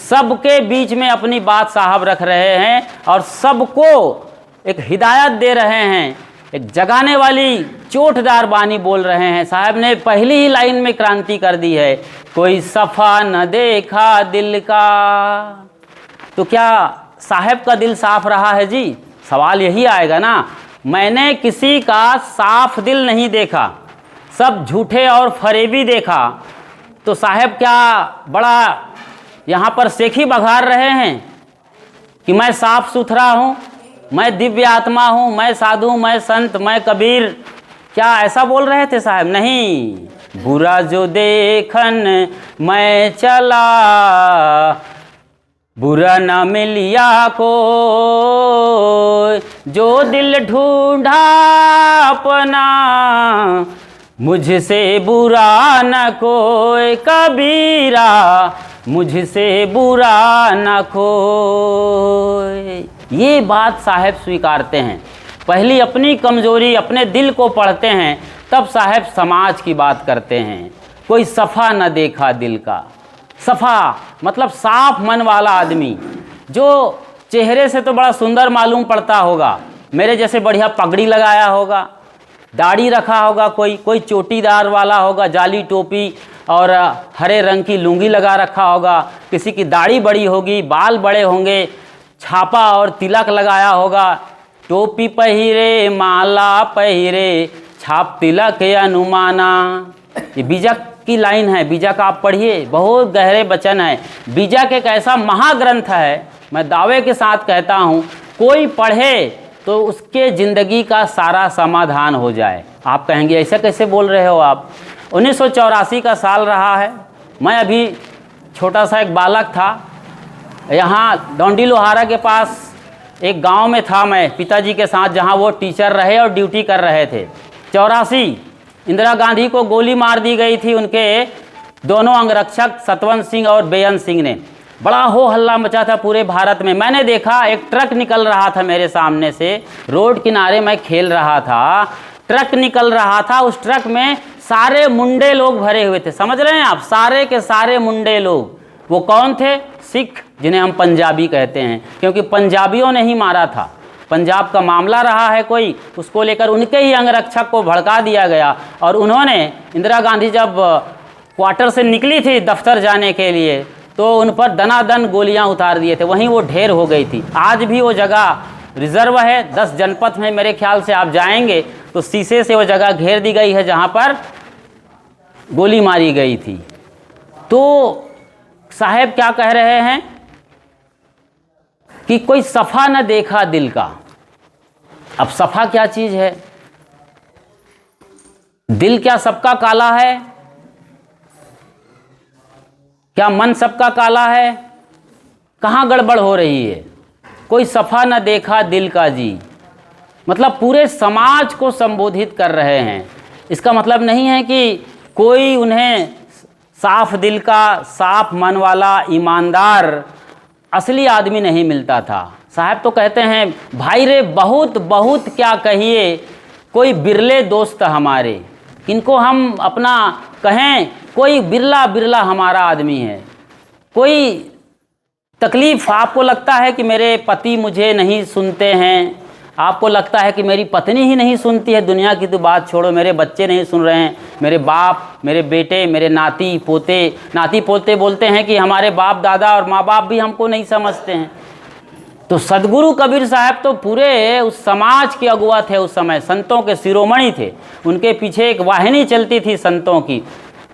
सबके बीच में अपनी बात साहब रख रहे हैं और सबको एक हिदायत दे रहे हैं, एक जगाने वाली चोटदार बानी बोल रहे हैं। साहब ने पहली ही लाइन में क्रांति कर दी है, कोई सफ़ा न देखा दिल का। तो क्या साहब का दिल साफ रहा है जी? सवाल यही आएगा ना। मैंने किसी का साफ दिल नहीं देखा, सब झूठे और फरेबी देखा। तो साहब क्या बड़ा यहाँ पर सेखी बघार रहे हैं कि मैं साफ सुथरा हूँ, मैं दिव्य आत्मा हूँ, मैं साधु, मैं संत, मैं कबीर? क्या ऐसा बोल रहे थे साहब? नहीं। बुरा जो देखन मैं चला, बुरा न मिलिया को, जो दिल ढूंढा अपना, मुझसे बुरा न कोई कबीरा, मुझसे बुरा न कोई। ये बात साहब स्वीकारते हैं। पहली अपनी कमजोरी, अपने दिल को पढ़ते हैं, तब साहब समाज की बात करते हैं। कोई सफ़ा न देखा दिल का। सफ़ा मतलब साफ मन वाला आदमी, जो चेहरे से तो बड़ा सुंदर मालूम पड़ता होगा, मेरे जैसे बढ़िया पगड़ी लगाया होगा, दाढ़ी रखा होगा, कोई चोटीदार वाला होगा, जाली टोपी और हरे रंग की लुंगी लगा रखा होगा, किसी की दाढ़ी बड़ी होगी, बाल बड़े होंगे, छापा और तिलक लगाया होगा, टोपी पहिरे माला पहिरे, छाप तिलक अनुमाना। ये बीजक की लाइन है, बीजक आप पढ़िए, बहुत गहरे वचन है। बीजक एक ऐसा महाग्रंथ है, मैं दावे के साथ कहता हूँ, कोई पढ़े तो उसके ज़िंदगी का सारा समाधान हो जाए। आप कहेंगे ऐसा कैसे बोल रहे हो आप? 1984 का साल रहा है, मैं अभी छोटा सा एक बालक था, यहाँ डोंडी लोहारा के पास एक गांव में था मैं पिताजी के साथ, जहाँ वो टीचर रहे और ड्यूटी कर रहे थे। 84 इंदिरा गांधी को गोली मार दी गई थी, उनके दोनों अंगरक्षक सतवंत सिंह और बेअंत सिंह ने। बड़ा हो हल्ला मचा था पूरे भारत में। मैंने देखा एक ट्रक निकल रहा था मेरे सामने से, रोड किनारे मैं खेल रहा था, ट्रक निकल रहा था, उस ट्रक में सारे मुंडे लोग भरे हुए थे। समझ रहे हैं आप? सारे के सारे मुंडे लोग। वो कौन थे? सिख, जिन्हें हम पंजाबी कहते हैं, क्योंकि पंजाबियों ने ही मारा था। पंजाब का मामला रहा है कोई, उसको लेकर उनके ही अंगरक्षक को भड़का दिया गया और उन्होंने, इंदिरा गांधी जब क्वार्टर से निकली थी दफ्तर जाने के लिए, तो उन पर दनादन गोलियां उतार दिए थे। वहीं वो ढेर हो गई थी। आज भी वो जगह रिजर्व है, 10 जनपद में मेरे ख्याल से आप जाएंगे तो शीशे से वो जगह घेर दी गई है जहाँ पर गोली मारी गई थी। तो साहब क्या कह रहे हैं कि कोई सफ़ा न देखा दिल का। अब सफ़ा क्या चीज़ है? दिल क्या सबका काला है? क्या मन सबका काला है? कहाँ गड़बड़ हो रही है? कोई सफ़ा न देखा दिल का जी, मतलब पूरे समाज को संबोधित कर रहे हैं। इसका मतलब नहीं है कि कोई उन्हें साफ दिल का, साफ मन वाला, ईमानदार, असली आदमी नहीं मिलता था। साहब तो कहते हैं, भाई रे बहुत बहुत क्या कहिए, कोई बिरले दोस्त हमारे, इनको हम अपना कहें, कोई बिरला बिरला हमारा आदमी है। कोई तकलीफ़ आपको लगता है कि मेरे पति मुझे नहीं सुनते हैं, आपको लगता है कि मेरी पत्नी ही नहीं सुनती है, दुनिया की तो बात छोड़ो, मेरे बच्चे नहीं सुन रहे हैं, मेरे बाप, मेरे बेटे, मेरे नाती पोते बोलते हैं कि हमारे बाप दादा और माँ बाप भी हमको नहीं समझते हैं। तो सदगुरु कबीर साहब तो पूरे उस समाज के अगुआ थे, उस समय संतों के शिरोमणि थे। उनके पीछे एक वाहिनी चलती थी संतों की,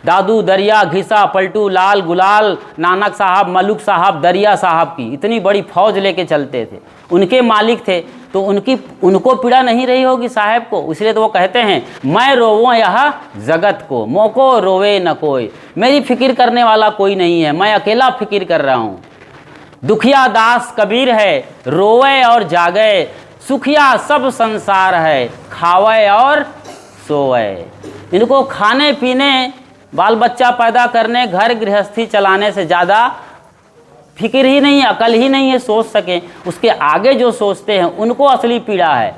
दादू दरिया घिसा पलटू लाल गुलाल नानक साहब मलुक साहब दरिया साहब की इतनी बड़ी फौज लेके चलते थे। उनके मालिक थे, तो उनको पीड़ा नहीं रही होगी साहब को, इसलिए तो वो कहते हैं, मैं रोवो यह जगत को, मोको रोवे न कोई। मेरी फिक्र करने वाला कोई नहीं है, मैं अकेला फिक्र कर रहा हूँ। दुखिया दास कबीर है, रोवे और जागे, सुखिया सब संसार है, खावे और सोवे। इनको खाने पीने, बाल बच्चा पैदा करने, घर गृहस्थी चलाने से ज़्यादा फिक्र ही नहीं है, अकल ही नहीं है सोच सकें। उसके आगे जो सोचते हैं उनको असली पीड़ा है।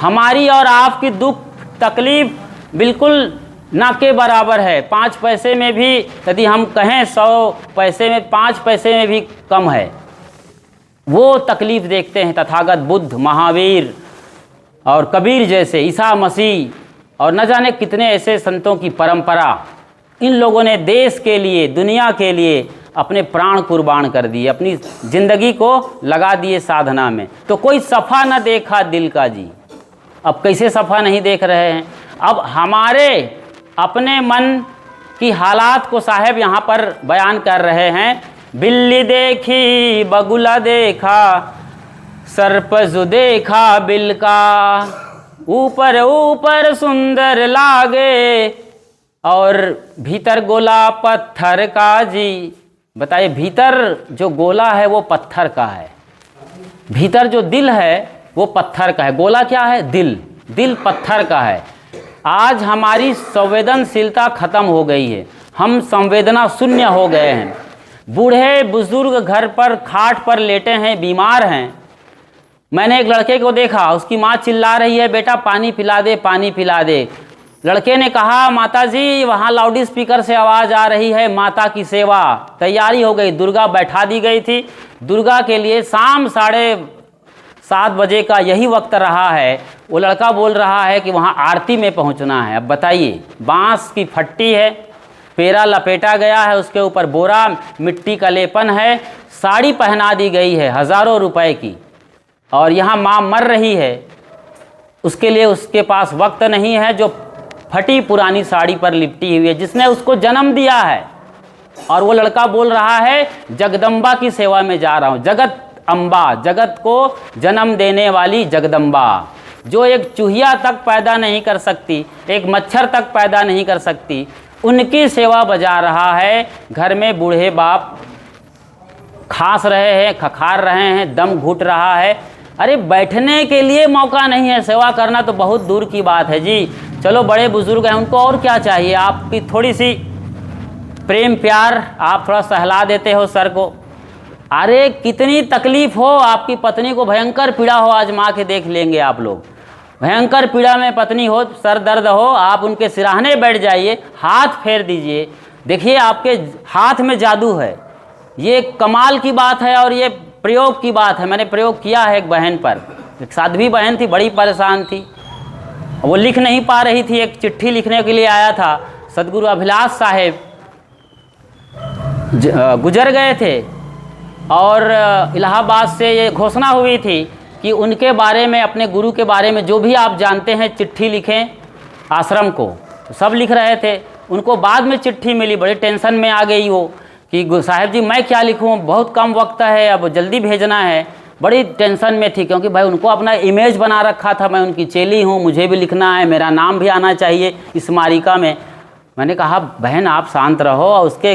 हमारी और आपकी दुख तकलीफ़ बिल्कुल ना के बराबर है। 5 पैसे में भी यदि हम कहें 100 पैसे में 5 पैसे में भी कम है। वो तकलीफ़ देखते हैं तथागत बुद्ध, महावीर और कबीर जैसे, ईसा मसीह और न जाने कितने ऐसे संतों की परंपरा। इन लोगों ने देश के लिए, दुनिया के लिए अपने प्राण कुर्बान कर दिए, अपनी ज़िंदगी को लगा दिए साधना में। तो कोई सफ़ा न देखा दिल का जी। अब कैसे सफ़ा नहीं देख रहे हैं? अब हमारे अपने मन की हालात को साहब यहाँ पर बयान कर रहे हैं। बिल्ली देखी बगुला देखा, सरपजु देखा बिल का, ऊपर ऊपर सुंदर लागे और भीतर गोला पत्थर का जी। बताइए, भीतर जो गोला है वो पत्थर का है, भीतर जो दिल है वो पत्थर का है। गोला क्या है? दिल। दिल पत्थर का है। आज हमारी संवेदनशीलता खत्म हो गई है, हम संवेदना शून्य हो गए हैं। बूढ़े बुजुर्ग घर पर खाट पर लेटे हैं, बीमार हैं। मैंने एक लड़के को देखा, उसकी माँ चिल्ला रही है, बेटा पानी पिला दे, पानी पिला दे। लड़के ने कहा, माताजी वहाँ लाउड स्पीकर से आवाज़ आ रही है, माता की सेवा। तैयारी हो गई, दुर्गा बैठा दी गई थी। दुर्गा के लिए शाम 7:30 बजे का यही वक्त रहा है। वो लड़का बोल रहा है कि वहाँ आरती में पहुँचना है। अब बताइए, बांस की फट्टी है, पेरा लपेटा गया है, उसके ऊपर बोरा मिट्टी का लेपन है, साड़ी पहना दी गई है हज़ारों रुपए की, और यहाँ माँ मर रही है। उसके लिए उसके पास वक्त नहीं है, जो फटी पुरानी साड़ी पर लिपटी हुई है, जिसने उसको जन्म दिया है। और वो लड़का बोल रहा है, जगदम्बा की सेवा में जा रहा हूँ। जगत अम्बा, जगत को जन्म देने वाली जगदम्बा, जो एक चूहिया तक पैदा नहीं कर सकती, एक मच्छर तक पैदा नहीं कर सकती, उनकी सेवा बजा रहा है। घर में बूढ़े बाप खांस रहे हैं, खखार रहे हैं, दम घुट रहा है। अरे बैठने के लिए मौका नहीं है, सेवा करना तो बहुत दूर की बात है जी। चलो बड़े बुजुर्ग हैं, उनको और क्या चाहिए? आपकी थोड़ी सी प्रेम प्यार, आप थोड़ा सहला देते हो सर को। अरे कितनी तकलीफ़ हो, आपकी पत्नी को भयंकर पीड़ा हो, आजमा के देख लेंगे आप लोग। भयंकर पीड़ा में पत्नी हो, सर दर्द हो, आप उनके सिराहने बैठ जाइए, हाथ फेर दीजिए, देखिए आपके हाथ में जादू है। ये कमाल की बात है और ये प्रयोग की बात है। मैंने प्रयोग किया है एक बहन पर, एक साध्वी बहन थी, बड़ी परेशान थी, वो लिख नहीं पा रही थी। एक चिट्ठी लिखने के लिए आया था, सदगुरु अभिलाष साहेब गुजर गए थे और इलाहाबाद से ये घोषणा हुई थी कि उनके बारे में, अपने गुरु के बारे में जो भी आप जानते हैं चिट्ठी लिखें आश्रम को। सब लिख रहे थे। उनको बाद में चिट्ठी मिली, बड़े टेंशन में आ गई वो कि साहब जी मैं क्या लिखूं, बहुत कम वक्त है, अब जल्दी भेजना है। बड़ी टेंशन में थी, क्योंकि भाई उनको अपना इमेज बना रखा था, मैं उनकी चेली हूँ, मुझे भी लिखना है, मेरा नाम भी आना चाहिए इस मारिका में। मैंने कहा बहन आप शांत रहो। और उसके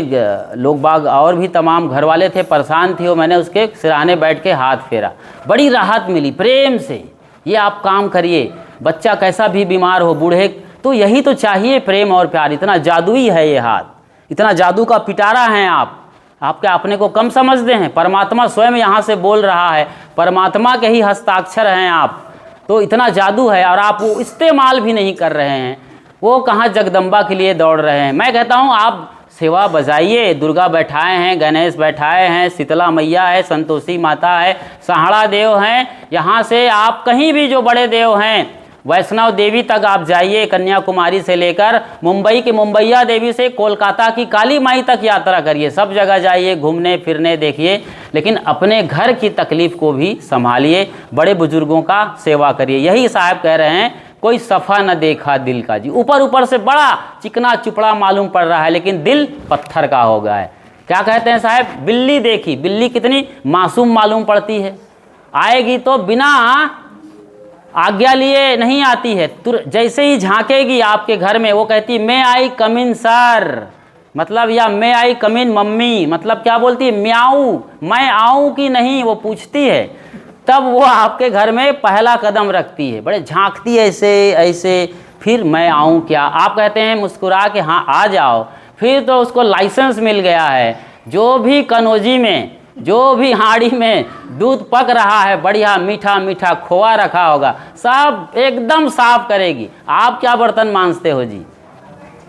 लोग बाग और भी तमाम घर वाले थे, परेशान थी वो। मैंने उसके सिराने बैठ के हाथ फेरा, बड़ी राहत मिली प्रेम से। ये आप काम करिए, बच्चा कैसा भी बीमार हो, बूढ़े, तो यही तो चाहिए, प्रेम और प्यार। इतना जादुई है ये हाथ, इतना जादू का पिटारा हैं आप क्या अपने को कम समझते हैं? परमात्मा स्वयं यहाँ से बोल रहा है, परमात्मा के ही हस्ताक्षर हैं आप। तो इतना जादू है और आप वो इस्तेमाल भी नहीं कर रहे हैं। वो कहाँ जगदम्बा के लिए दौड़ रहे हैं। मैं कहता हूँ आप सेवा बजाइए। दुर्गा बैठाए हैं, गणेश बैठाए हैं, शीतला मैया है, संतोषी माता है, सहाड़ा देव हैं। यहाँ से आप कहीं भी जो बड़े देव हैं, वैष्णव देवी तक आप जाइए, कन्याकुमारी से लेकर मुंबई की मुंबईया देवी से कोलकाता की काली माई तक यात्रा करिए, सब जगह जाइए, घूमने फिरने देखिए, लेकिन अपने घर की तकलीफ़ को भी संभालिए, बड़े बुजुर्गों का सेवा करिए। यही साहब कह रहे हैं, कोई सफ़ा न देखा दिल का जी। ऊपर ऊपर से बड़ा चिकना चुपड़ा मालूम पड़ रहा है, लेकिन दिल पत्थर का हो गया है। क्या कहते हैं साहब? बिल्ली देखी, बिल्ली कितनी मासूम मालूम पड़ती है, आएगी तो बिना आज्ञा लिए नहीं आती है, जैसे ही झांकेगी आपके घर में वो कहती मैं आई कम इन सर, मतलब, या मैं आई कम इन मम्मी, मतलब क्या बोलती है? म्याऊ, मैं आऊँ कि नहीं वो पूछती है। तब वो आपके घर में पहला कदम रखती है, बड़े झांकती है ऐसे ऐसे, फिर मैं आऊँ क्या? आप कहते हैं मुस्कुरा के हाँ आ जाओ, फिर तो उसको लाइसेंस मिल गया है। जो भी कनौजी में, जो भी हांडी में दूध पक रहा है, बढ़िया मीठा मीठा खोआ रखा होगा, सब एकदम साफ करेगी। आप क्या बर्तन मांजते हो जी?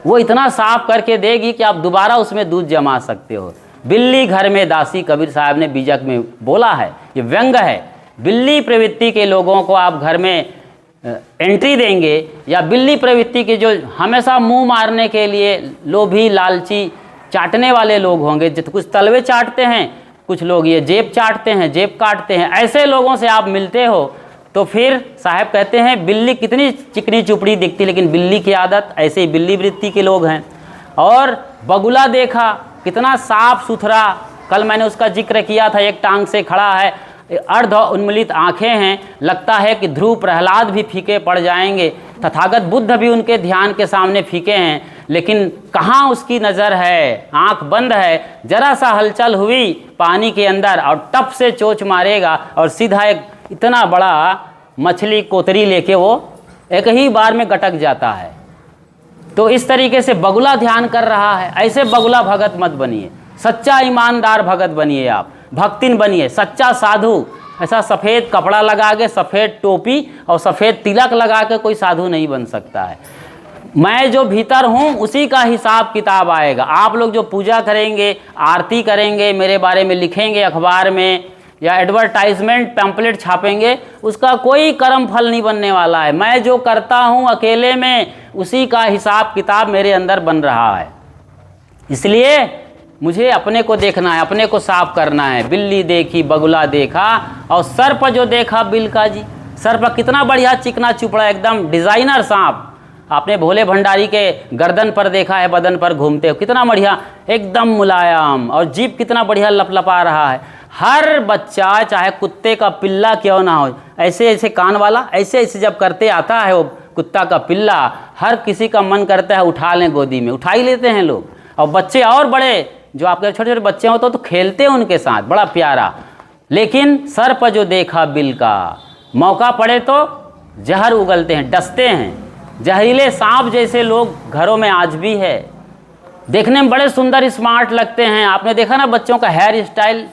वो इतना साफ करके देगी कि आप दोबारा उसमें दूध जमा सकते हो। बिल्ली घर में दासी, कबीर साहब ने बीजक में बोला है, ये व्यंग है। बिल्ली प्रवृत्ति के लोगों को आप घर में एंट्री देंगे, या बिल्ली प्रवृत्ति के जो हमेशा मुंह मारने के लिए लोभी लालची चाटने वाले लोग होंगे, कुछ तलवे चाटते हैं, कुछ लोग ये जेब चाटते हैं, जेब काटते हैं, ऐसे लोगों से आप मिलते हो तो फिर साहब कहते हैं बिल्ली कितनी चिकनी चुपड़ी दिखती, लेकिन बिल्ली की आदत, ऐसे ही बिल्ली वृत्ति के लोग हैं। और बगुला देखा कितना साफ सुथरा, कल मैंने उसका जिक्र किया था, एक टांग से खड़ा है, अर्ध उन्मिलित आंखें हैं, लगता है कि ध्रुव प्रहलाद भी फीके पड़ जाएंगे, तथागत बुद्ध भी उनके ध्यान के सामने फीके हैं, लेकिन कहाँ उसकी नज़र है, आंख बंद है, जरा सा हलचल हुई पानी के अंदर और टप से चोंच मारेगा और सीधा एक इतना बड़ा मछली कोतरी लेके वो एक ही बार में गटक जाता है। तो इस तरीके से बगुला ध्यान कर रहा है। ऐसे बगुला भगत मत बनिए, सच्चा ईमानदार भगत बनिए, आप भक्तिन बनिए, सच्चा साधु। ऐसा सफ़ेद कपड़ा लगा के, सफ़ेद टोपी और सफ़ेद तिलक लगा के कोई साधु नहीं बन सकता है। मैं जो भीतर हूँ उसी का हिसाब किताब आएगा। आप लोग जो पूजा करेंगे, आरती करेंगे, मेरे बारे में लिखेंगे अखबार में या एडवर्टाइजमेंट पैम्पलेट छापेंगे, उसका कोई कर्म फल नहीं बनने वाला है। मैं जो करता हूँ अकेले में, उसी का हिसाब किताब मेरे अंदर बन रहा है। इसलिए मुझे अपने को देखना है, अपने को साफ करना है। बिल्ली देखी, बगुला देखा और सर्प जो देखा बिलका जी, सर्प कितना बढ़िया चिकना चुपड़ा, एकदम डिज़ाइनर सांप। आपने भोले भंडारी के गर्दन पर देखा है, बदन पर घूमते हो, कितना बढ़िया, एकदम मुलायम, और जीभ कितना बढ़िया लपलपा रहा है। हर बच्चा, चाहे कुत्ते का पिल्ला क्यों ना हो, ऐसे ऐसे कान वाला ऐसे ऐसे जब करते आता है वो कुत्ता का पिल्ला, हर किसी का मन करता है उठा लें गोदी में, उठा ही लेते हैं लोग। और बच्चे और बड़े, जो आपके छोटे छोटे बच्चे होते तो खेलते हैं उनके साथ, बड़ा प्यारा। लेकिन सर्प जो देखा बिल का, मौका पड़े तो जहर उगलते हैं, डसते हैं। जहरीले सांप जैसे लोग घरों में आज भी है। देखने में बड़े सुंदर स्मार्ट लगते हैं। आपने देखा ना बच्चों का हेयर स्टाइल,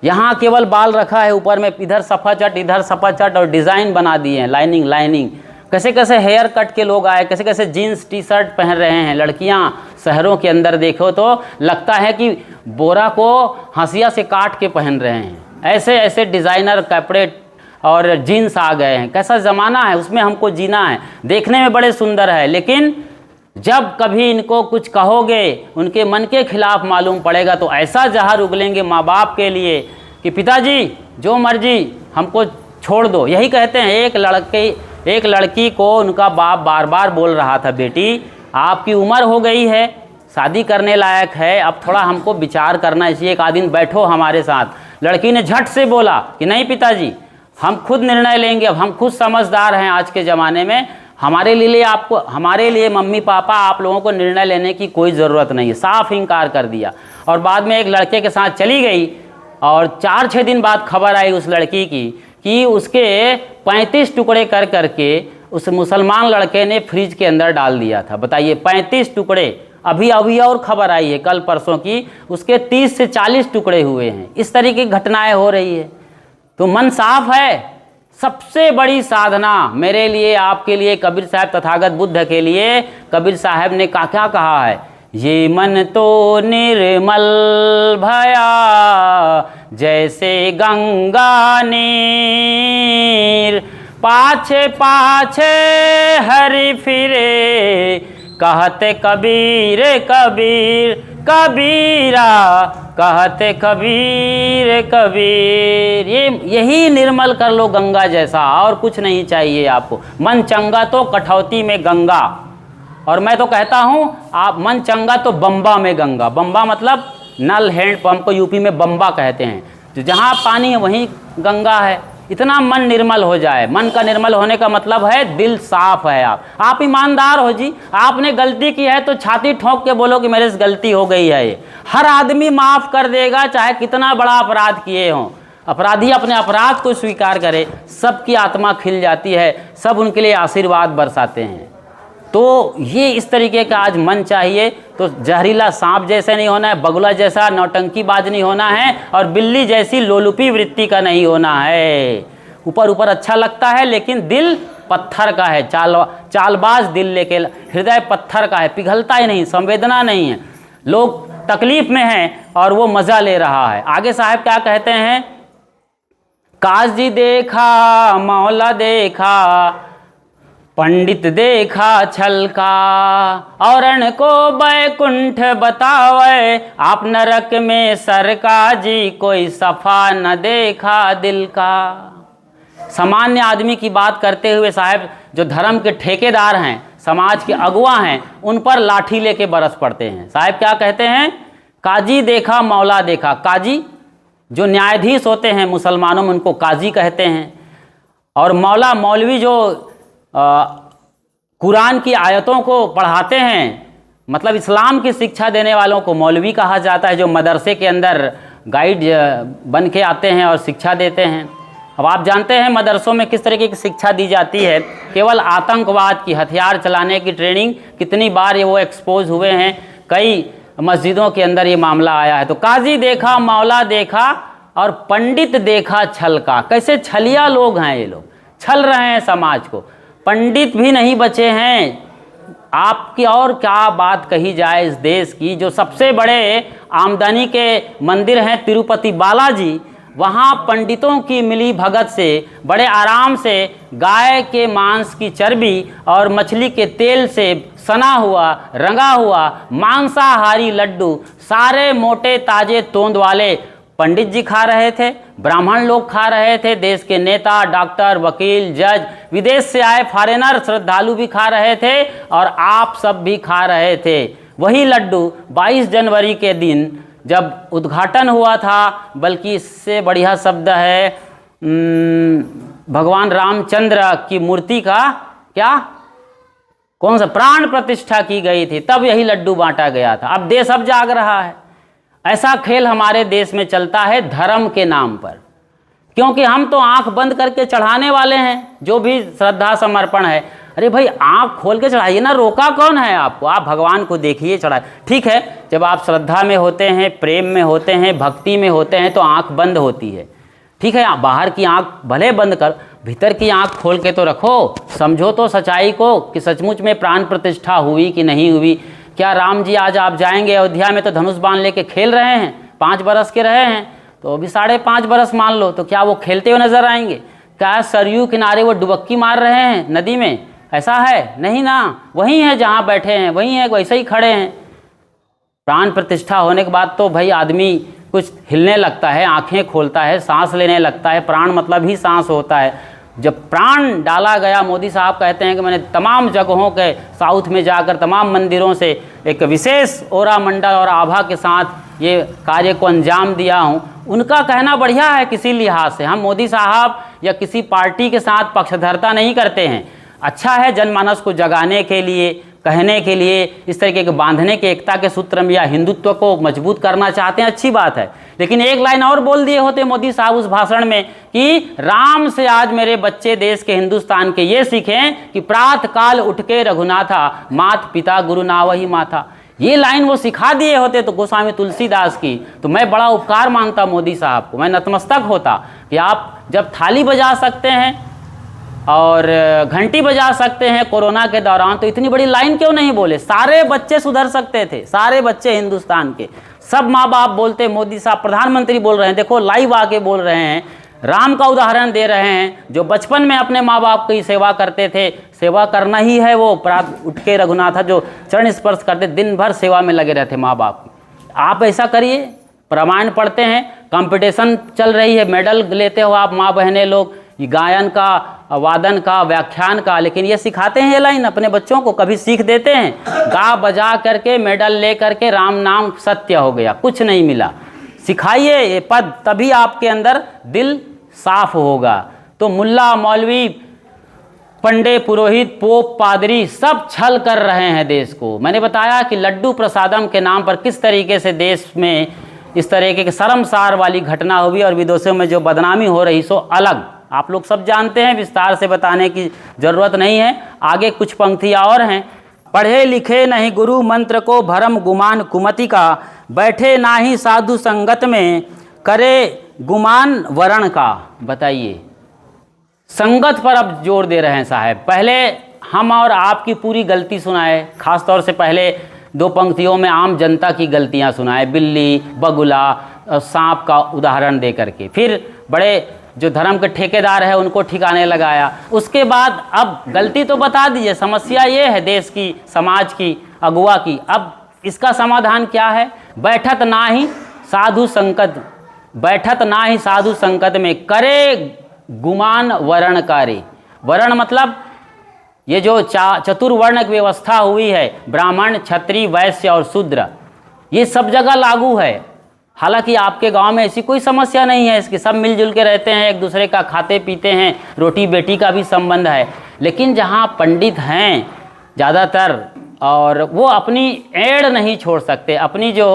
यहाँ केवल बाल रखा है, ऊपर में इधर सफ़ा चट, इधर सफ़ा चट, और डिज़ाइन बना दिए हैं, लाइनिंग लाइनिंग। कैसे कैसे हेयर कट के लोग आए, कैसे कैसे जीन्स टी शर्ट पहन रहे हैं। लड़कियाँ शहरों के अंदर देखो तो लगता है कि बोरा को हंसिया से काट के पहन रहे हैं। ऐसे ऐसे डिज़ाइनर कपड़े और जीन्स आ गए हैं। कैसा ज़माना है, उसमें हमको जीना है। देखने में बड़े सुंदर है, लेकिन जब कभी इनको कुछ कहोगे, उनके मन के खिलाफ मालूम पड़ेगा, तो ऐसा जहर उगलेंगे माँ बाप के लिए कि पिताजी जो मर्जी हमको छोड़ दो। यही कहते हैं। एक लड़की को उनका बाप बार बार बोल रहा था, बेटी आपकी उम्र हो गई है, शादी करने लायक है, अब थोड़ा हमको विचार करना, इसलिए एक आध दिन बैठो हमारे साथ। लड़की ने झट से बोला कि नहीं पिताजी, हम खुद निर्णय लेंगे, अब हम खुद समझदार हैं आज के ज़माने में, हमारे लिए मम्मी पापा आप लोगों को निर्णय लेने की कोई ज़रूरत नहीं है। साफ इनकार कर दिया। और बाद में एक लड़के के साथ चली गई, और 4-6 दिन बाद खबर आई उस लड़की की कि उसके 35 टुकड़े कर करके उस मुसलमान लड़के ने फ्रिज के अंदर डाल दिया था। बताइए, 35 टुकड़े। अभी और खबर आई है कल परसों की, उसके 30 से 40 टुकड़े हुए हैं। इस तरीके की घटनाएं हो रही है। तो मन साफ है, सबसे बड़ी साधना मेरे लिए, आपके लिए, कबीर साहब तथागत बुद्ध के लिए कबीर साहब ने क्या कहा है, ये मन तो निर्मल भया जैसे गंगा नीर, पाछे पाछे हरि फिरे कहते कबीर कबीर, कबीरा कहते कबीर कबीर। यही निर्मल कर लो गंगा जैसा, और कुछ नहीं चाहिए आपको। मन चंगा तो कठौती में गंगा, और मैं तो कहता हूँ आप मन चंगा तो बम्बा में गंगा। बम्बा मतलब नल हैंड पंप को यूपी में बम्बा कहते हैं, तो जहाँ पानी है वहीं गंगा है। इतना मन निर्मल हो जाए। मन का निर्मल होने का मतलब है दिल साफ है। आप ईमानदार हो जी। आपने गलती की है तो छाती ठोक के बोलो कि मेरे से गलती हो गई है। ये हर आदमी माफ़ कर देगा, चाहे कितना बड़ा अपराध किए हों। अपराधी अपने अपराध को स्वीकार करे, सबकी आत्मा खिल जाती है, सब उनके लिए आशीर्वाद बरसाते हैं। तो ये इस तरीके का आज मन चाहिए। तो जहरीला सांप जैसे नहीं होना है, बगुला जैसा नौटंकीबाज नहीं होना है, और बिल्ली जैसी लोलुपी वृत्ति का नहीं होना है। ऊपर ऊपर अच्छा लगता है, लेकिन दिल पत्थर का है, चालबाज दिल लेके, हृदय पत्थर का है, पिघलता ही नहीं, संवेदना नहीं है, लोग तकलीफ में हैं और वो मज़ा ले रहा है। आगे साहब क्या कहते हैं, काजी देखा मौला देखा, पंडित देखा छल का, औरण को बैकुंठ बतावे, आप नरक में सरका जी, कोई सफा न देखा दिल का। सामान्य आदमी की बात करते हुए साहब जो धर्म के ठेकेदार हैं, समाज के अगुआ हैं, उन पर लाठी लेके बरस पड़ते हैं। साहब क्या कहते हैं, काजी देखा मौला देखा। काजी जो न्यायाधीश होते हैं मुसलमानों में उनको काजी कहते हैं, और मौला मौलवी जो कुरान की आयतों को पढ़ाते हैं, मतलब इस्लाम की शिक्षा देने वालों को मौलवी कहा जाता है, जो मदरसे के अंदर गाइड बन के आते हैं और शिक्षा देते हैं। अब आप जानते हैं मदरसों में किस तरीके की शिक्षा दी जाती है, केवल आतंकवाद की, हथियार चलाने की ट्रेनिंग, कितनी बार ये वो एक्सपोज हुए हैं, कई मस्जिदों के अंदर ये मामला आया है। तो काजी देखा मौला देखा और पंडित देखा छल का। कैसे छलिया लोग हैं ये लोग, छल रहे हैं समाज को, पंडित भी नहीं बचे हैं। आपकी और क्या बात कही जाए इस देश की, जो सबसे बड़े आमदनी के मंदिर हैं तिरुपति बालाजी, वहाँ पंडितों की मिली भगत से बड़े आराम से गाय के मांस की चर्बी और मछली के तेल से सना हुआ, रंगा हुआ मांसाहारी लड्डू सारे मोटे ताजे तोंद वाले पंडित जी खा रहे थे, ब्राह्मण लोग खा रहे थे, देश के नेता, डॉक्टर, वकील, जज, विदेश से आए फॉरेनर श्रद्धालु भी खा रहे थे, और आप सब भी खा रहे थे। वही लड्डू 22 जनवरी के दिन जब उद्घाटन हुआ था, बल्कि इससे बढ़िया शब्द है भगवान रामचंद्र की मूर्ति का क्या, कौन सा, प्राण प्रतिष्ठा की गई थी, तब यही लड्डू बांटा गया था। अब देश अब जाग रहा है। ऐसा खेल हमारे देश में चलता है धर्म के नाम पर, क्योंकि हम तो आंख बंद करके चढ़ाने वाले हैं जो भी श्रद्धा समर्पण है। अरे भाई आंख खोल के चढ़ाइए ना, रोका कौन है आपको, आप भगवान को देखिए, चढ़ाए। ठीक है, जब आप श्रद्धा में होते हैं, प्रेम में होते हैं, भक्ति में होते हैं तो आंख बंद होती है। ठीक है, बाहर की आंख भले बंद कर, भीतर की आंख खोल के तो रखो, समझो तो सच्चाई को कि सचमुच में प्राण प्रतिष्ठा हुई कि नहीं हुई। क्या राम जी आज आप जाएंगे अयोध्या में तो धनुष बाण लेके खेल रहे हैं, 5 बरस के रहे हैं, तो अभी 5.5 बरस मान लो, तो क्या वो खेलते हुए नजर आएंगे? क्या सरयू किनारे वो डुबक्की मार रहे हैं नदी में? ऐसा है नहीं ना, वही है जहाँ बैठे हैं, वही है, वैसे ही खड़े हैं। प्राण प्रतिष्ठा होने के बाद तो भाई आदमी कुछ हिलने लगता है, आंखें खोलता है, सांस लेने लगता है। प्राण मतलब ही सांस होता है। जब प्राण डाला गया, मोदी साहब कहते हैं कि मैंने तमाम जगहों के साउथ में जाकर तमाम मंदिरों से एक विशेष ओरा मंडल और आभा के साथ ये कार्य को अंजाम दिया हूँ। उनका कहना बढ़िया है किसी लिहाज से, हम मोदी साहब या किसी पार्टी के साथ पक्षधरता नहीं करते हैं। अच्छा है जनमानस को जगाने के लिए, कहने के लिए, इस तरीके के बांधने के एकता के सूत्र में या हिंदुत्व को मजबूत करना चाहते हैं, अच्छी बात है। लेकिन एक लाइन और बोल दिए होते मोदी साहब उस भाषण में कि राम से आज मेरे बच्चे देश के हिंदुस्तान के ये सीखें कि प्रातः काल उठ के रघुनाथा, मात पिता गुरु नावही माथा। ये लाइन वो सिखा दिए होते तो गोस्वामी तुलसीदास की, तो मैं बड़ा उपकार मानता मोदी साहब को, मैं नतमस्तक होता कि आप जब थाली बजा सकते हैं और घंटी बजा सकते हैं कोरोना के दौरान, तो इतनी बड़ी लाइन क्यों नहीं बोले? सारे बच्चे सुधर सकते थे, सारे बच्चे हिंदुस्तान के, सब माँ बाप बोलते। मोदी साहब प्रधानमंत्री बोल रहे हैं, देखो लाइव आके बोल रहे हैं, राम का उदाहरण दे रहे हैं, जो बचपन में अपने माँ बाप की सेवा करते थे। सेवा करना ही है वो, प्रात उठ के रघुनाथा जो चरण स्पर्श करते, दिन भर सेवा में लगे रहते माँ बाप की। आप ऐसा करिए, रामायण पढ़ते हैं, कंपटीशन चल रही है, मेडल लेते हो आप माँ बहनें लोग, गायन का, वादन का, व्याख्यान का, लेकिन ये सिखाते हैं ये लाइन अपने बच्चों को, कभी सीख देते हैं? गा बजा करके मेडल ले करके राम नाम सत्य हो गया, कुछ नहीं मिला। सिखाइए ये पद, तभी आपके अंदर दिल साफ होगा। तो मुल्ला, मौलवी, पंडे, पुरोहित, पोप, पादरी सब छल कर रहे हैं देश को। मैंने बताया कि लड्डू प्रसादम के नाम पर किस तरीके से देश में इस तरीके के शर्मसार वाली घटना हुई और विदेशों में जो बदनामी हो रही सो अलग, आप लोग सब जानते हैं, विस्तार से बताने की जरूरत नहीं है। आगे कुछ पंक्तियाँ और हैं। पढ़े लिखे नहीं गुरु मंत्र को, भरम गुमान कुमति का, बैठे ना ही साधु संगत में, करे गुमान वरण का। बताइए, संगत पर अब जोर दे रहे हैं साहब। पहले हम और आपकी पूरी गलती सुनाए, खास तौर से पहले 2 पंक्तियों में आम जनता की गलतियां सुनाए, बिल्ली, बगुला, सांप का उदाहरण दे करके। फिर बड़े जो धर्म के ठेकेदार है उनको ठिकाने लगाया। उसके बाद अब गलती तो बता दीजिए, समस्या ये है देश की, समाज की, अगुआ की। अब इसका समाधान क्या है? बैठत ना ही साधु संकट, बैठत ना ही साधु संकट में करे गुमान वर्णकारी। वर्ण मतलब ये जो चतुर्वर्ण की व्यवस्था हुई है, ब्राह्मण, क्षत्रिय, वैश्य और शूद्र, ये सब जगह लागू है। हालांकि आपके गांव में ऐसी कोई समस्या नहीं है इसकी, सब मिलजुल के रहते हैं, एक दूसरे का खाते पीते हैं, रोटी बेटी का भी संबंध है। लेकिन जहां पंडित हैं ज़्यादातर, और वो अपनी एड़ नहीं छोड़ सकते, अपनी जो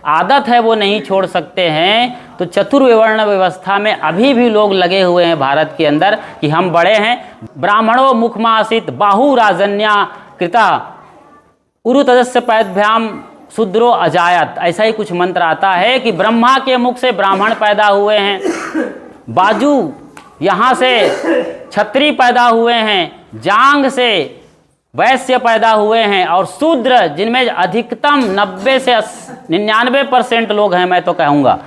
आदत है वो नहीं छोड़ सकते हैं, तो चतुर्वर्ण व्यवस्था में अभी भी लोग लगे हुए हैं भारत के अंदर कि हम बड़े हैं। ब्राह्मणों मुखमासित बाहु राजन्या कृता उरु तजस्य पैदभ्याम शूद्रो अजायत, ऐसा ही कुछ मंत्र आता है कि ब्रह्मा के मुख से ब्राह्मण पैदा हुए हैं, बाजू यहाँ से क्षत्रिय पैदा हुए हैं, जांग से वैश्य पैदा हुए हैं, और शूद्र जिनमें अधिकतम 90 से 99% लोग हैं, मैं तो कहूँगा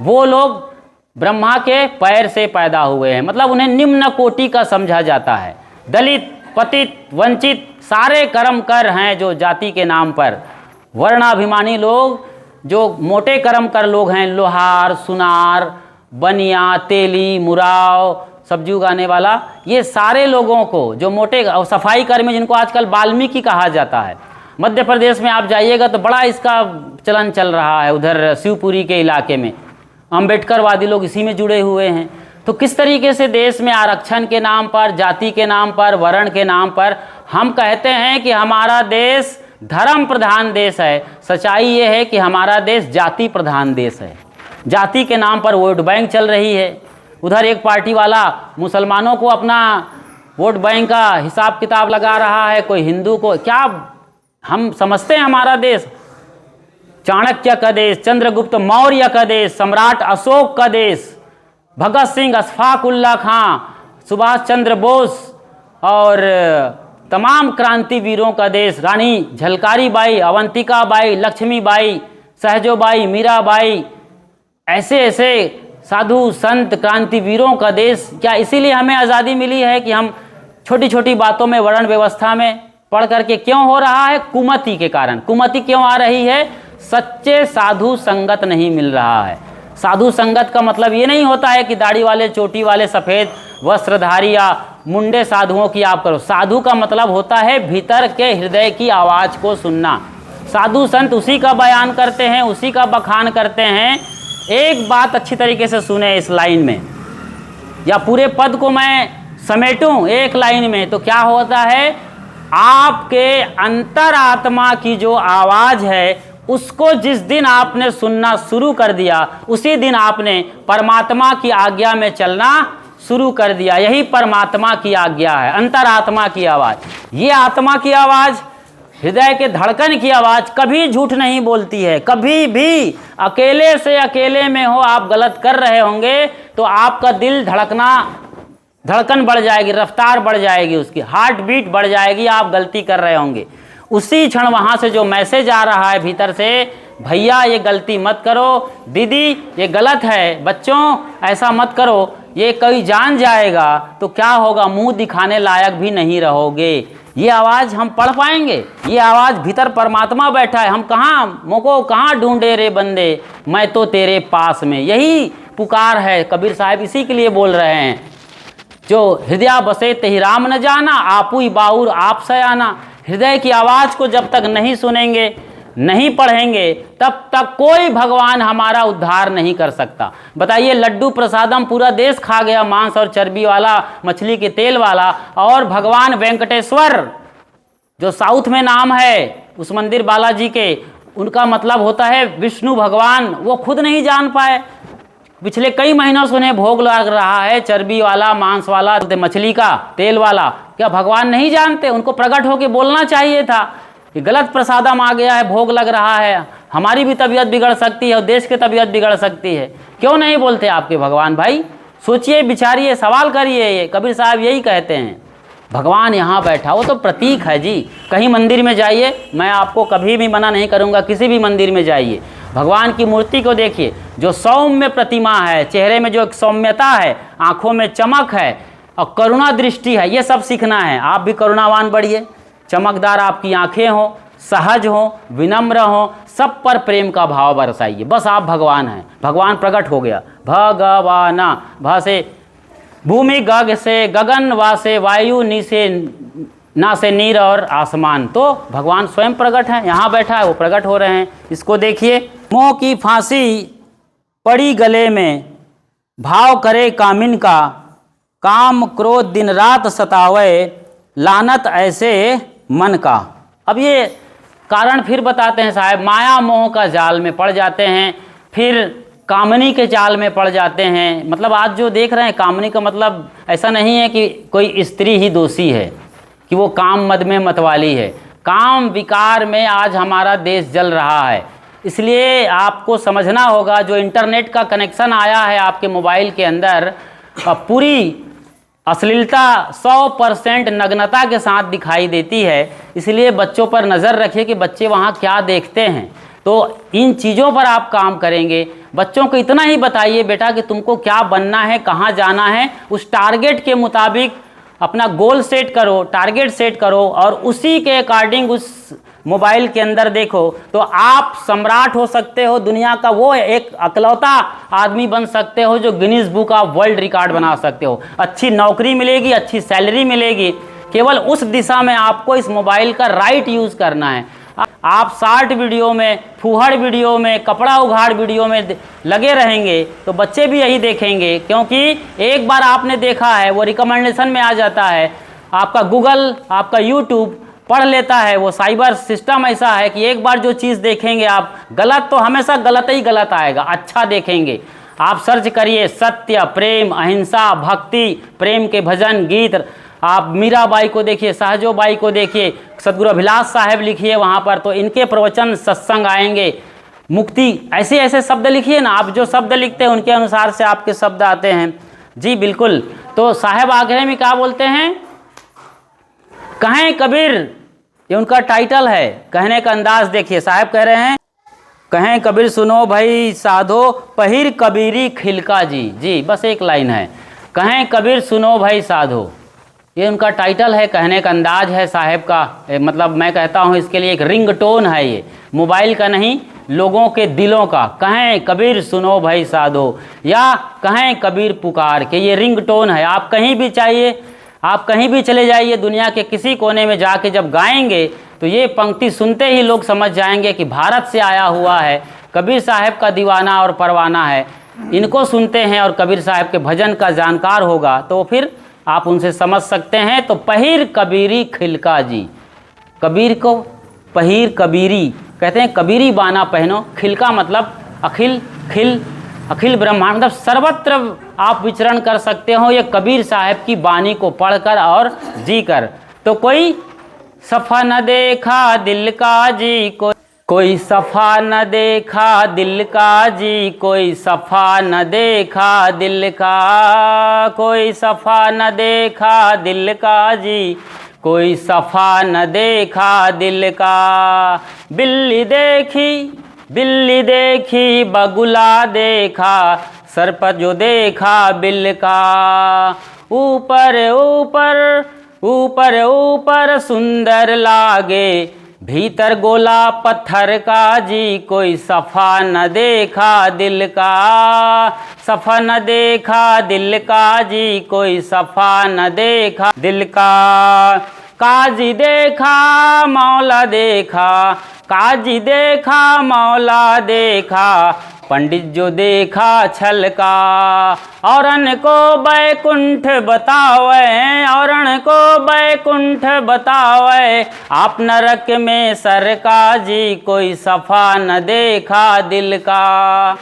वो लोग ब्रह्मा के पैर से पैदा हुए हैं। मतलब उन्हें निम्न कोटि का समझा जाता है। दलित, पतित, वंचित सारे कर्म कर हैं जो जाति के नाम पर। वर्णाभिमानी लोग जो मोटे कर्म कर लोग हैं, लोहार, सुनार, बनिया, तेली, मुराव, सब्जी उगाने वाला, ये सारे लोगों को जो मोटे, और सफाई कर्मी जिनको आजकल वाल्मीकि कहा जाता है। मध्य प्रदेश में आप जाइएगा तो बड़ा इसका चलन चल रहा है, उधर शिवपुरी के इलाके में अम्बेडकरवादी लोग इसी में जुड़े हुए हैं। तो किस तरीके से देश में आरक्षण के नाम पर, जाति के नाम पर, वर्ण के नाम पर हम कहते हैं कि हमारा देश धर्म प्रधान देश है। सच्चाई ये है कि हमारा देश जाति प्रधान देश है। जाति के नाम पर वोट बैंक चल रही है। उधर एक पार्टी वाला मुसलमानों को अपना वोट बैंक का हिसाब किताब लगा रहा है, कोई हिंदू को। क्या हम समझते हैं हमारा देश चाणक्य का देश, चंद्रगुप्त मौर्य का देश, सम्राट अशोक का देश, भगत सिंह, अशफाक उल्लाह खां, सुभाष चंद्र बोस और तमाम क्रांतिवीरों का देश, रानी झलकारी बाई, अवंतिका बाई, लक्ष्मी बाई, सहजोबाई, मीराबाई, ऐसे ऐसे साधु संत क्रांतिवीरों का देश। क्या इसीलिए हमें आज़ादी मिली है कि हम छोटी छोटी बातों में वर्ण व्यवस्था में पढ़ करके? क्यों हो रहा है? कुमति के कारण। कुमति क्यों आ रही है? सच्चे साधु संगत नहीं मिल रहा है। साधु संगत का मतलब ये नहीं होता है कि दाढ़ी वाले, चोटी वाले, सफ़ेद वस्त्रधारी या मुंडे साधुओं की आप करो। साधु का मतलब होता है भीतर के हृदय की आवाज़ को सुनना। साधु संत उसी का बयान करते हैं, उसी का बखान करते हैं। एक बात अच्छी तरीके से सुने इस लाइन में, या पूरे पद को मैं समेटूं एक लाइन में, तो क्या होता है? आपके अंतरात्मा की जो आवाज़ है उसको जिस दिन आपने सुनना शुरू कर दिया, उसी दिन आपने परमात्मा की आज्ञा में चलना शुरू कर दिया। यही परमात्मा की आज्ञा है, अंतरात्मा की आवाज़। ये आत्मा की आवाज़, हृदय के धड़कन की आवाज़ कभी झूठ नहीं बोलती है। कभी भी अकेले से अकेले में हो, आप गलत कर रहे होंगे तो आपका दिल धड़कन बढ़ जाएगी, रफ्तार बढ़ जाएगी, उसकी हार्ट बीट बढ़ जाएगी, आप गलती कर रहे होंगे। उसी क्षण वहाँ से जो मैसेज आ रहा है भीतर से, भैया ये गलती मत करो, दीदी ये गलत है, बच्चों ऐसा मत करो, ये कोई जान जाएगा तो क्या होगा? मुंह दिखाने लायक भी नहीं रहोगे। ये आवाज़ हम पढ़ पाएंगे? ये आवाज़ भीतर परमात्मा बैठा है। हम कहाँ, मोको कहाँ ढूंढे रे बंदे, मैं तो तेरे पास में। यही पुकार है। कबीर साहब इसी के लिए बोल रहे हैं, जो हृदय बसे तेहि राम न जाना, आपुई बाउर आप सयाना। हृदय की आवाज़ को जब तक नहीं सुनेंगे, नहीं पढ़ेंगे, तब तक कोई भगवान हमारा उद्धार नहीं कर सकता। बताइए, लड्डू प्रसादम पूरा देश खा गया, मांस और चर्बी वाला, मछली के तेल वाला, और भगवान वेंकटेश्वर जो साउथ में नाम है उस मंदिर बालाजी के, उनका मतलब होता है विष्णु भगवान, वो खुद नहीं जान पाए। पिछले कई महीनों से उन्हें भोग लग रहा है, चर्बी वाला, मांस वाला, मछली का, तेल वाला। क्या भगवान नहीं जानते? उनको प्रकट होकर बोलना चाहिए था कि गलत प्रसादम आ गया है, भोग लग रहा है, हमारी भी तबीयत बिगड़ सकती है और देश की तबीयत बिगड़ सकती है। क्यों नहीं बोलते आपके भगवान? भाई सोचिए, विचारिए, सवाल करिए। ये कबीर साहब यही कहते हैं। भगवान यहाँ बैठा, वो तो प्रतीक है जी। कहीं मंदिर में जाइए, मैं आपको कभी भी मना नहीं करूँगा, किसी भी मंदिर में जाइए, भगवान की मूर्ति को देखिए, जो सौम्य प्रतिमा है, चेहरे में जो एक सौम्यता है, आँखों में चमक है और करुणा दृष्टि है, ये सब सीखना है। आप भी करुणावान बढ़िए, चमकदार आपकी आँखें हों, सहज हों, विनम्र हों, सब पर प्रेम का भाव बरसाइए। बस आप भगवान हैं, भगवान प्रकट हो गया। भगवाना, भ से भूमि, गग से गगन, वा से वायु, नी से ना से नीर और आसमान, तो भगवान स्वयं प्रकट है, यहाँ बैठा है, वो प्रकट हो रहे हैं। इसको देखिए, मोह की फांसी पड़ी गले में, भाव करे कामिन का, काम क्रोध दिन रात सतावे, लानत ऐसे मन का। अब ये कारण फिर बताते हैं साहब, माया मोह का जाल में पड़ जाते हैं, फिर कामनी के जाल में पड़ जाते हैं। मतलब आज जो देख रहे हैं, कामनी का मतलब ऐसा नहीं है कि कोई स्त्री ही दोषी है, कि वो काम मद में मतवाली है। काम विकार में आज हमारा देश जल रहा है। इसलिए आपको समझना होगा, जो इंटरनेट का कनेक्शन आया है आपके मोबाइल के अंदर, पूरी अश्लीलता 100% नग्नता के साथ दिखाई देती है। इसलिए बच्चों पर नज़र रखिए कि बच्चे वहाँ क्या देखते हैं। तो इन चीज़ों पर आप काम करेंगे। बच्चों को इतना ही बताइए, बेटा कि तुमको क्या बनना है, कहाँ जाना है, उस टारगेट के मुताबिक अपना गोल सेट करो, टारगेट सेट करो, और उसी के अकॉर्डिंग उस मोबाइल के अंदर देखो, तो आप सम्राट हो सकते हो। दुनिया का वो एक अकलौता आदमी बन सकते हो जो Guinness book of world record बना सकते हो। अच्छी नौकरी मिलेगी, अच्छी सैलरी मिलेगी। केवल उस दिशा में आपको इस मोबाइल का राइट यूज़ करना है। आप शॉर्ट वीडियो में, फूहड़ वीडियो में, कपड़ा उघाड़ वीडियो में लगे रहेंगे तो बच्चे भी यही देखेंगे, क्योंकि एक बार आपने देखा है वो रिकमेंडेशन में आ जाता है। आपका गूगल, आपका यूट्यूब पढ़ लेता है। वो साइबर सिस्टम ऐसा है कि एक बार जो चीज़ देखेंगे आप, गलत तो हमेशा गलत ही गलत आएगा, अच्छा देखेंगे। आप सर्च करिए सत्य, प्रेम, अहिंसा, भक्ति, प्रेम के भजन गीत। आप मीराबाई को देखिए, सहजोबाई को देखिए, सदगुरु अभिलाष साहब लिखिए वहाँ पर, तो इनके प्रवचन सत्संग आएंगे। मुक्ति, ऐसे ऐसे शब्द लिखिए ना, आप जो शब्द लिखते हैं उनके अनुसार से आपके शब्द आते हैं जी। बिल्कुल। तो साहब आखिर में क्या बोलते हैं, कहें कबीर, ये उनका टाइटल है। कहने का अंदाज देखिए, साहब कह रहे हैं, कहें कबीर सुनो भाई साधो, पहिर कबीरी खिलका जी। जी, बस एक लाइन है, कहें कबीर सुनो भाई साधो, ये उनका टाइटल है, कहने का अंदाज है साहब का। मतलब मैं कहता हूँ इसके लिए एक रिंगटोन है, ये मोबाइल का नहीं, लोगों के दिलों का। कहें कबीर सुनो भाई साधो, या कहें कबीर पुकार के, ये रिंगटोन है। आप कहीं भी चाहिए, आप कहीं भी चले जाइए, दुनिया के किसी कोने में जाके जब गाएंगे तो ये पंक्ति सुनते ही लोग समझ जाएंगे कि भारत से आया हुआ है, कबीर साहब का दीवाना और परवाना है। इनको सुनते हैं और कबीर साहब के भजन का जानकार होगा तो फिर आप उनसे समझ सकते हैं। तो पहिर कबीरी खिलका जी, कबीर को पहिर कबीरी कहते हैं, कबीरी बाना पहनो। खिलका मतलब अखिल, खिल अखिल ब्रह्मांड, मतलब सर्वत्र आप विचरण कर सकते हो ये कबीर साहब की बानी को पढ़कर और जी कर। तो कोई सफ़ा न देखा दिल का जी, कोई सफ़ा न देखा दिल का जी, कोई सफ़ा न देखा दिल का, कोई सफ़ा न देखा दिल का जी, कोई सफ़ा न देखा दिल का। बिल्ली देखी, बिल्ली देखी, बगुला देखा, सर्प जो देखा बिल का, ऊपर ऊपर ऊपर ऊपर सुंदर लागे, भीतर गोला पत्थर का जी, कोई सफ़ा न देखा दिल का, सफ़ा न देखा दिल का जी, कोई सफ़ा न देखा दिल का। काजी देखा मौला देखा, काजी देखा मौला देखा, पंडित जो देखा छल का, औरन को बैकुंठ बतावे, औरन को बैकुंठ बतावे, आप नरक में सर का जी, कोई सफ़ा न देखा दिल का,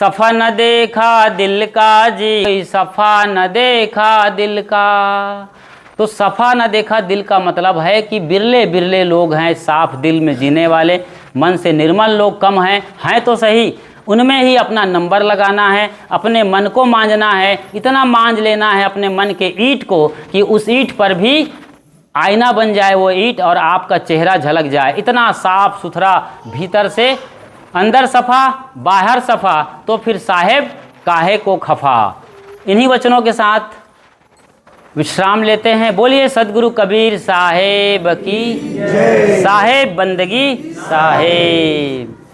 सफ़ा न देखा दिल का जी, कोई सफ़ा न देखा दिल का। तो सफ़ा न देखा दिल का मतलब है कि बिरले बिरले लोग हैं साफ दिल में जीने वाले, मन से निर्मल लोग कम हैं तो सही, उनमें ही अपना नंबर लगाना है, अपने मन को मांझना है, इतना मांझ लेना है अपने मन के ईंट को कि उस ईंट पर भी आईना बन जाए वो ईंट और आपका चेहरा झलक जाए। इतना साफ सुथरा, भीतर से अंदर सफ़ा बाहर सफ़ा, तो फिर साहेब काहे को खफा। इन्हीं वचनों के साथ विश्राम लेते हैं। बोलिए सद्गुरु कबीर साहेब की जय। साहेब बंदगी साहेब।